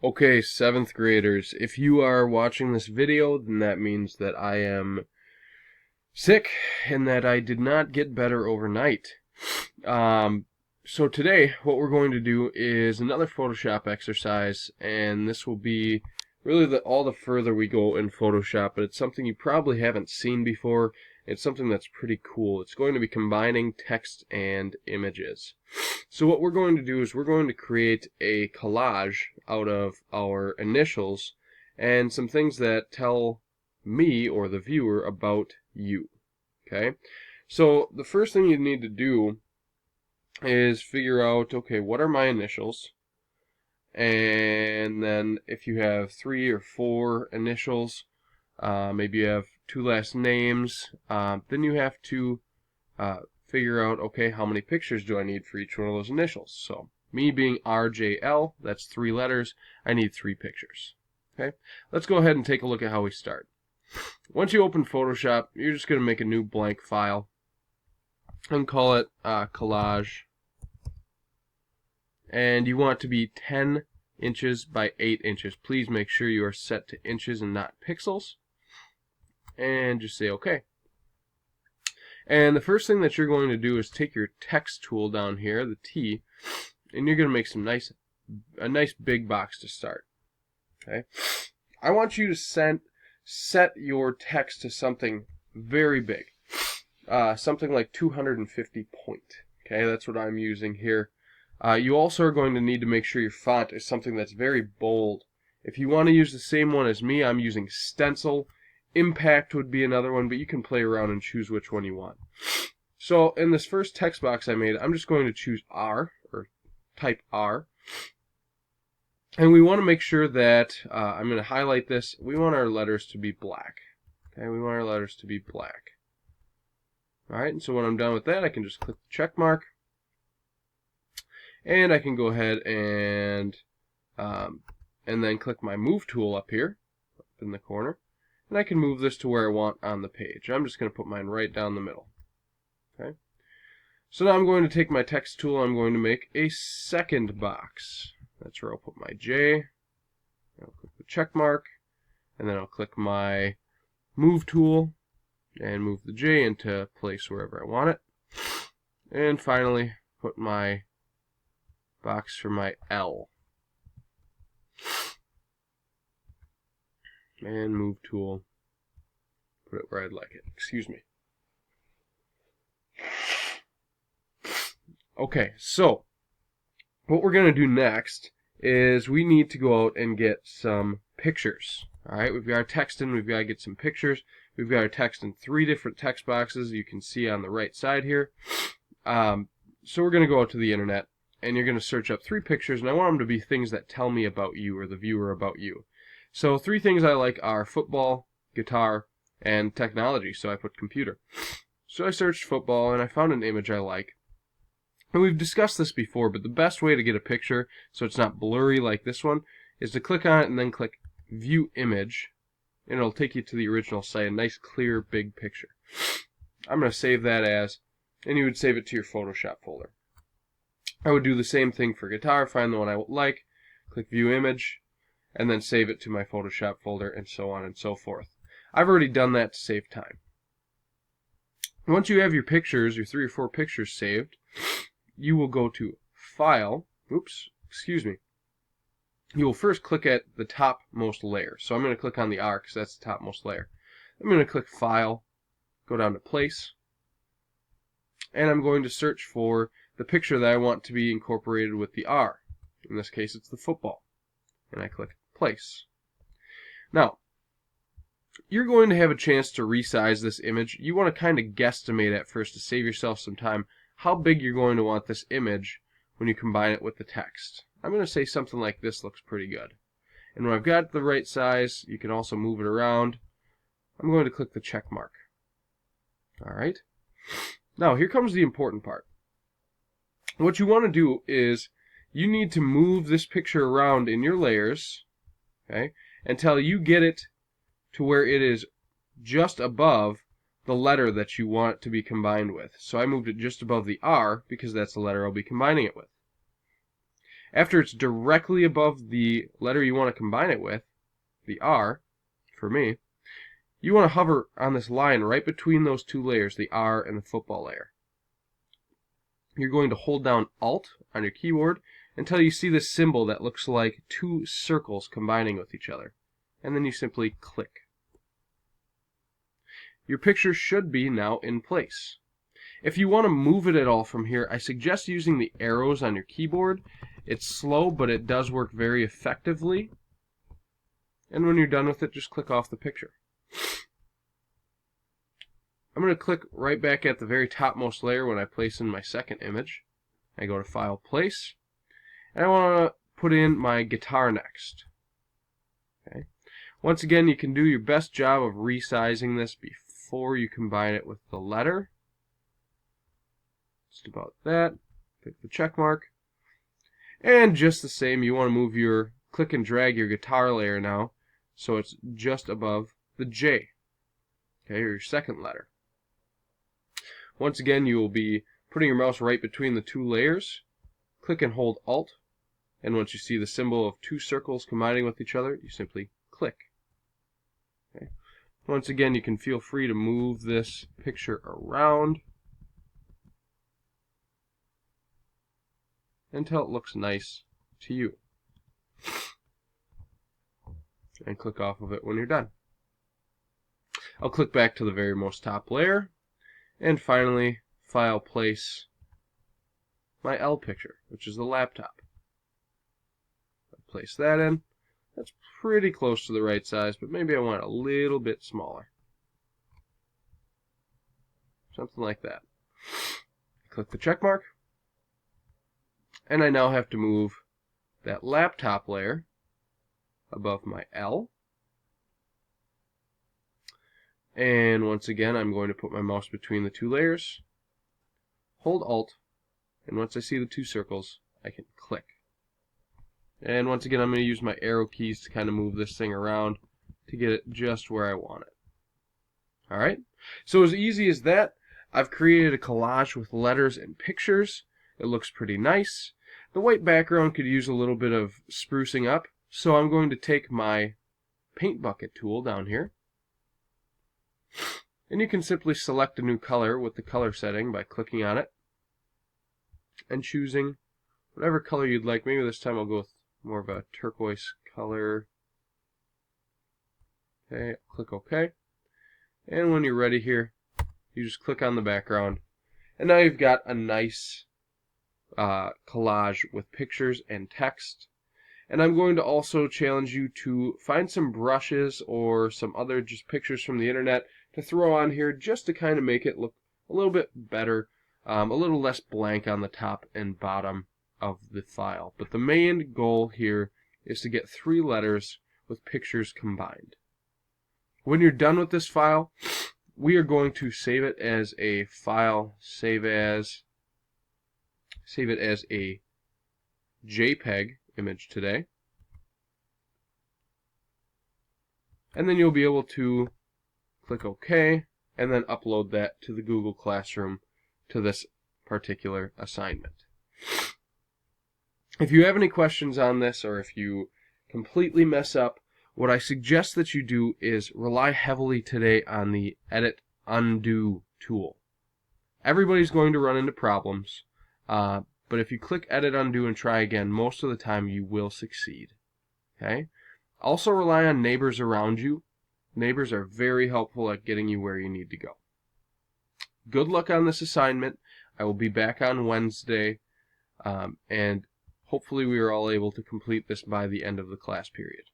Okay, 7th graders, if you are watching this video, then that means that I am sick and that I did not get better overnight. So today, what we're going to do is another Photoshop exercise, and this will be really all the further we go in Photoshop, but it's something you probably haven't seen before. It's something that's pretty cool. It's going to be combining text and images. So what we're going to do is we're going to create a collage out of our initials and some things that tell me or the viewer about you. Okay? So the first thing you need to do is figure out, okay, what are my initials? And then if you have 3 or 4 initials, maybe you have 2 last names, then you have to figure out, okay, how many pictures do I need for each one of those initials? So me being RJL, that's 3 letters, I need 3 pictures. Okay, let's go ahead and take a look at how we start. Once you open Photoshop, you're just going to make a new blank file and call it Collage. And you want it to be 10 inches by 8 inches. Please make sure you are set to inches and not pixels. And just say OK. And the first thing that you're going to do is take your text tool down here, the T, and you're going to make a nice big box to start. Okay. I want you to set your text to something very big, something like 250 point. Okay, that's what I'm using here. You also are going to need to make sure your font is something that's very bold. If you want to use the same one as me, I'm using Stencil. Impact would be another one, but you can play around and choose which one you want. So in this first text box I made, I'm just going to choose R, or type R. And we want to make sure that, I'm going to highlight this, we want our letters to be black. Okay, we want our letters to be black. Alright, and so when I'm done with that, I can just click the check mark. And I can go ahead and then click my move tool up here, up in the corner. And I can move this to where I want on the page. I'm just going to put mine right down the middle. Okay. So now I'm going to take my text tool, I'm going to make a second box. That's where I'll put my J. I'll click the check mark, and then I'll click my move tool and move the J into place wherever I want it. And finally, put my box for my L. And move tool, put it where I'd like it. Excuse me. Okay, so what we're going to do next is we need to go out and get some pictures. Alright, we've got our text in, we've got to get some pictures. We've got our text in 3 different text boxes you can see on the right side here. So we're going to go out to the internet, and you're going to search up 3 pictures, and I want them to be things that tell me about you or the viewer about you. So 3 things I like are football, guitar, and technology, so I put computer. So I searched football, and I found an image I like. And we've discussed this before, but the best way to get a picture, so it's not blurry like this one, is to click on it and then click View Image, and it'll take you to the original site, a nice, clear, big picture. I'm going to save that as, and you would save it to your Photoshop folder. I would do the same thing for guitar, find the one I like, click View Image, and then save it to my Photoshop folder, and so on and so forth. I've already done that to save time. Once you have your pictures, your 3 or 4 pictures saved, you will go to File, you will first click at the topmost layer. So I'm going to click on the R because that's the topmost layer. I'm going to click File, go down to Place, and I'm going to search for the picture that I want to be incorporated with the R. In this case, it's the football. And I click Place. Now, you're going to have a chance to resize this image. You want to kind of guesstimate at first to save yourself some time how big you're going to want this image when you combine it with the text. I'm going to say something like this looks pretty good. And when I've got the right size, you can also move it around. I'm going to click the check mark. Alright. Now, here comes the important part. What you want to do is you need to move this picture around in your layers, okay, until you get it to where it is just above the letter that you want it to be combined with. So I moved it just above the R because that's the letter I'll be combining it with. After it's directly above the letter you want to combine it with, the R, for me, you want to hover on this line right between those two layers, the R and the football layer. You're going to hold down Alt on your keyboard until you see this symbol that looks like two circles combining with each other. And then you simply click. Your picture should be now in place. If you want to move it at all from here, I suggest using the arrows on your keyboard. It's slow, but it does work very effectively. And when you're done with it, just click off the picture. I'm going to click right back at the very topmost layer when I place in my second image. I go to File, Place, and I want to put in my guitar next. Okay. Once again, you can do your best job of resizing this before you combine it with the letter. Just about that. Click the check mark. And just the same, you want to move your, click and drag your guitar layer now so it's just above the J, okay, or your second letter. Once again, you will be putting your mouse right between the two layers. Click and hold Alt, and once you see the symbol of two circles combining with each other, you simply click. Okay. Once again, you can feel free to move this picture around until it looks nice to you. And click off of it when you're done. I'll click back to the very most top layer, and finally, File, Place my L picture, which is the laptop. Place that in. That's pretty close to the right size, but maybe I want it a little bit smaller. Something like that. Click the check mark, and I now have to move that laptop layer above my L. And once again, I'm going to put my mouse between the two layers, hold Alt, and once I see the two circles, I can click. And once again, I'm going to use my arrow keys to kind of move this thing around to get it just where I want it. Alright, so as easy as that, I've created a collage with letters and pictures. It looks pretty nice. The white background could use a little bit of sprucing up, so I'm going to take my paint bucket tool down here, and you can simply select a new color with the color setting by clicking on it and choosing whatever color you'd like. Maybe this time I'll go with more of a turquoise color. Okay, click OK. And when you're ready here, you just click on the background. And now you've got a nice collage with pictures and text. And I'm going to also challenge you to find some brushes or some other just pictures from the internet to throw on here just to kind of make it look a little bit better, a little less blank on the top and bottom of the file. But the main goal here is to get 3 letters with pictures combined. When you're done with this file, we are going to save it as a file, save it as a JPEG image today. And then you'll be able to click OK and then upload that to the Google Classroom to this particular assignment. If you have any questions on this, or if you completely mess up, what I suggest that you do is rely heavily today on the Edit Undo tool. Everybody's going to run into problems, but if you click Edit Undo and try again, most of the time you will succeed. Okay? Also rely on neighbors around you. Neighbors are very helpful at getting you where you need to go. Good luck on this assignment. I will be back on Wednesday, and hopefully we are all able to complete this by the end of the class period.